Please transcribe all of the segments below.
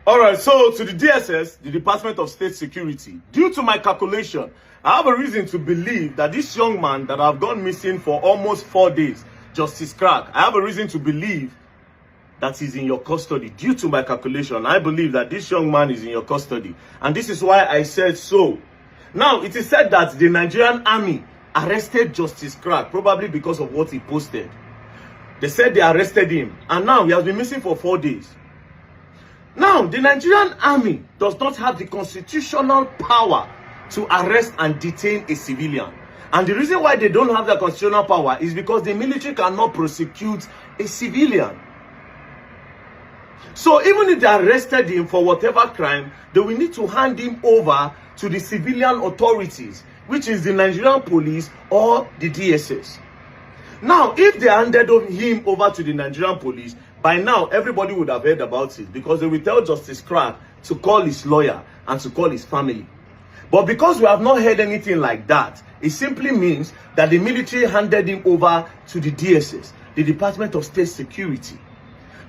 All right, so to the DSS, the Department of State Security, due to my calculation, I have a reason to believe that this young man that I've gone missing for almost 4 days, Justice Crack, I have a reason to believe that he's in your custody. Due to my calculation, I believe that this young man is in your custody. And this is why I said so. Now, it is said that the Nigerian army arrested Justice Crack, probably because of what he posted. They said they arrested him, and now he has been missing for 4 days. Now, the Nigerian army does not have the constitutional power to arrest and detain a civilian. And the reason why they don't have that constitutional power is because the military cannot prosecute a civilian. So even if they arrested him for whatever crime, they will need to hand him over to the civilian authorities, which is the Nigerian police or the DSS. Now, if they handed him over to the Nigerian police, by now everybody would have heard about it, because they will tell Justice Crack to call his lawyer and to call his family. But because we have not heard anything like that, it simply means that the military handed him over to the DSS, the Department of State Security.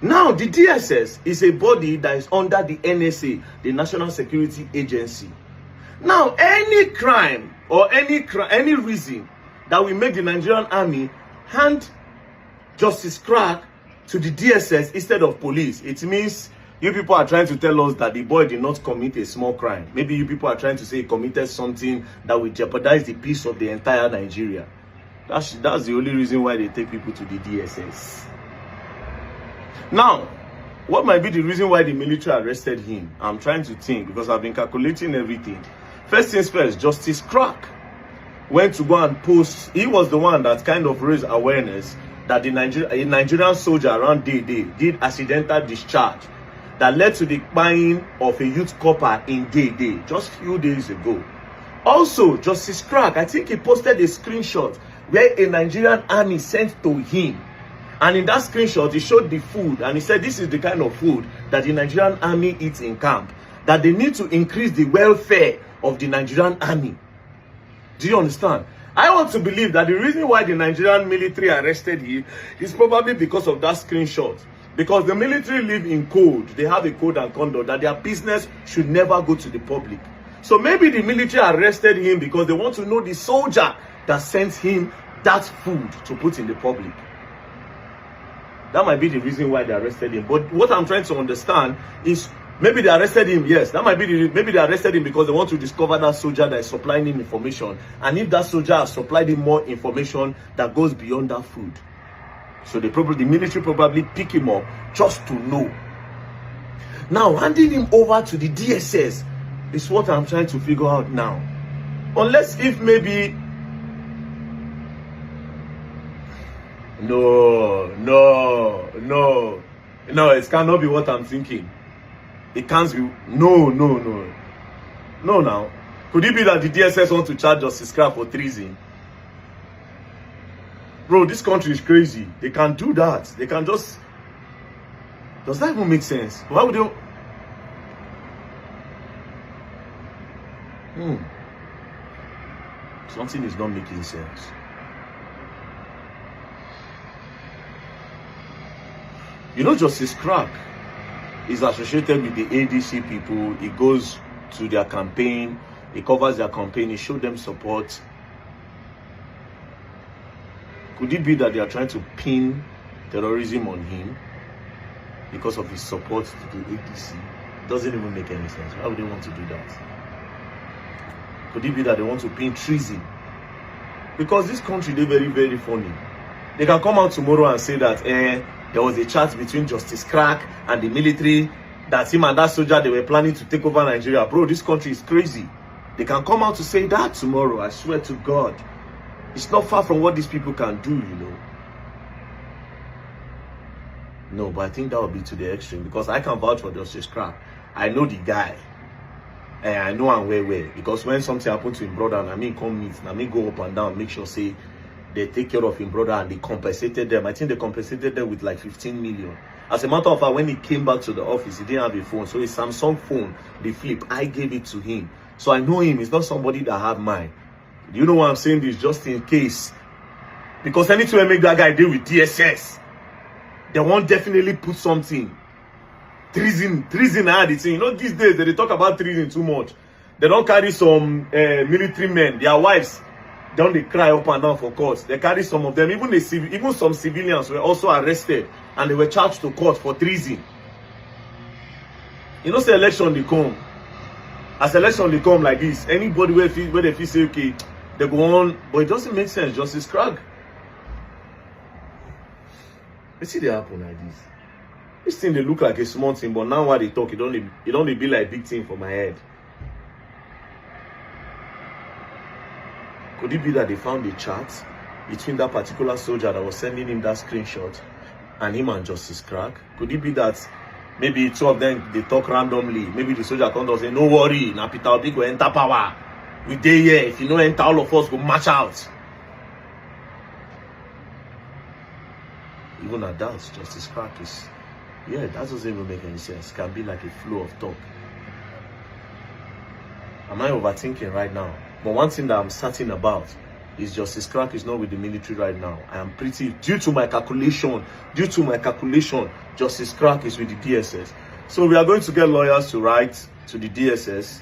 Now, the DSS is a body that is under the NSA, the National Security Agency. Now, any crime or any reason that will make the Nigerian army hand Justice Crack to the DSS instead of police, it means you people are trying to tell us that the boy did not commit a small crime. Maybe you people are trying to say he committed something that will jeopardize the peace of the entire Nigeria. That's the only reason why they take people to the DSS. Now, what might be the reason why the military arrested him? I'm trying to think, because I've been calculating everything. First things first, Justice Crack went to go and post. He was the one that kind of raised awareness that a Nigerian soldier around Day did accidental discharge that led to the buying of a youth copper in Day just a few days ago. Also, Justice Crack, I think he posted a screenshot where a Nigerian army sent to him. And in that screenshot, he showed the food, and he said this is the kind of food that the Nigerian army eats in camp, that they need to increase the welfare of the Nigerian army. Do you understand? I want to believe that the reason why the Nigerian military arrested him is probably because of that screenshot. Because the military live in code. They have a code and conduct that their business should never go to the public. So maybe the military arrested him because they want to know the soldier that sent him that food to put in the public. That might be the reason why they arrested him. But what I'm trying to understand is, maybe they arrested him, yes. That might be maybe they arrested him because they want to discover that soldier that is supplying him information. And if that soldier has supplied him more information that goes beyond that food. So the military probably pick him up just to know. Now, handing him over to the DSS is what I'm trying to figure out now. Unless if maybe... No, it cannot be what I'm thinking. It can't be. No. Now, could it be that the DSS want to charge Justice Crack for treason? Bro, this country is crazy. They can do that. They can just... Does that even make sense? Why would they... Something is not making sense. You know, Justice Crack is associated with the ADC people. He goes to their campaign, he covers their campaign, he shows them support. Could it be that they are trying to pin terrorism on him because of his support to the ADC? It doesn't even make any sense. Why would they want to do that? Could it be that they want to pin treason? Because this country, they're very, very funny. They can come out tomorrow and say that there was a chat between Justice Crack and the military, that him and that soldier, they were planning to take over Nigeria. Bro, this country is crazy. They can come out to say that tomorrow. I swear to God. It's not far from what these people can do, you know. No, but I think that would be to the extreme, because I can vouch for Justice Crack. I know the guy. And I know I'm well. Because when something happened to him brother, and I mean come meet, and I mean go up and down, make sure say they take care of him brother, and they compensated them. I think they compensated them with like 15 million. As a matter of fact, when he came back to the office, he didn't have a phone. So his Samsung phone, the flip, I gave it to him. So I know him. He's not somebody that have mine. Do you know why I'm saying this? Just in case. Because anytime I make that guy deal with DSS, they won't definitely put something. treason are the thing. You know, these days they talk about treason too much. They don't carry some military men, their wives, don't they cry up and down for court. They carry some of them, even some civilians were also arrested and they were charged to court for treason. You know, say election they come. As election they come like this, anybody where they feel say okay, they go on, but it doesn't make sense. Justice Crag. You see they happen like this. This thing they look like a small thing, but now while they talk, it only be like big thing for my head. Could it be that they found a chat between that particular soldier that was sending him that screenshot and him and Justice Crag? Could it be that maybe two of them they talk randomly? Maybe the soldier comes and say, "No worry, now Peter Obi go enter power. We dey here. If you no enter, all of us go march out." Even at that, Justice Crag is, yeah, that doesn't even make any sense. It can be like a flow of talk. Am I overthinking right now? But one thing that I'm certain about is Justice Crag is not with the military right now. I am pretty, due to my calculation, Justice Crag is with the DSS. So we are going to get lawyers to write to the DSS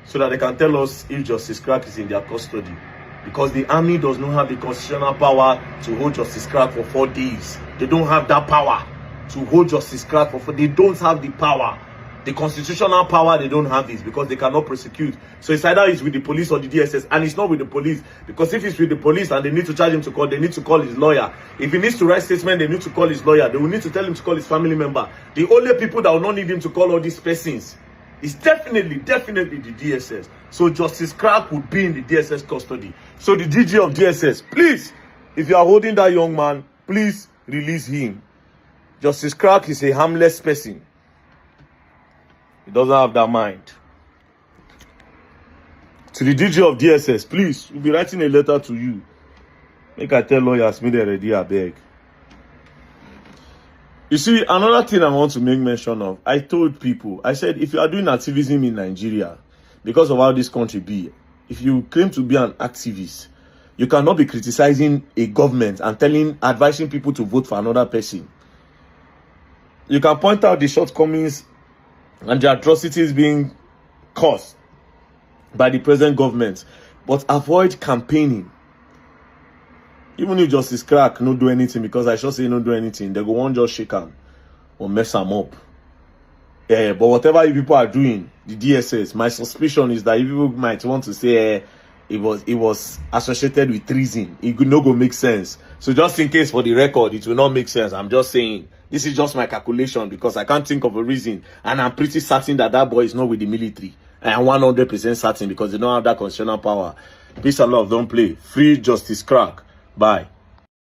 so that they can tell us if Justice Crag is in their custody. Because the army does not have the constitutional power to hold Justice Crag for 4 days. They don't have that power to hold Justice Crag for 4 days. They don't have the power. The constitutional power, they don't have this because they cannot prosecute. So it's either it's with the police or the DSS, and it's not with the police. Because if it's with the police and they need to charge him to court, they need to call his lawyer. If he needs to write statement, they need to call his lawyer. They will need to tell him to call his family member. The only people that will not need him to call all these persons is definitely the DSS. So Justice Crag would be in the DSS custody. So the DG of DSS, please, if you are holding that young man, please release him. Justice Crag is a harmless person. He doesn't have that mind. To the DG of DSS, please, we'll be writing a letter to you. Make I tell lawyers, me they ready, I beg. You see, another thing I want to make mention of, I told people, I said, if you are doing activism in Nigeria, because of how this country be, if you claim to be an activist, you cannot be criticizing a government and advising people to vote for another person. You can point out the shortcomings and the atrocities being caused by the present government, but avoid campaigning. Even if Justice Crag no do anything, because I should say no do anything, they go one just shake him or mess him up. But whatever you people are doing, the DSS, my suspicion is that you people might want to say it was associated with treason. It could not go make sense. So just in case for the record, it will not make sense. I'm just saying this is just my calculation because I can't think of a reason, and I'm pretty certain that that boy is not with the military. I am 100% certain because they don't have that constitutional power. Peace and love, don't play. Free Justice Crag. Bye.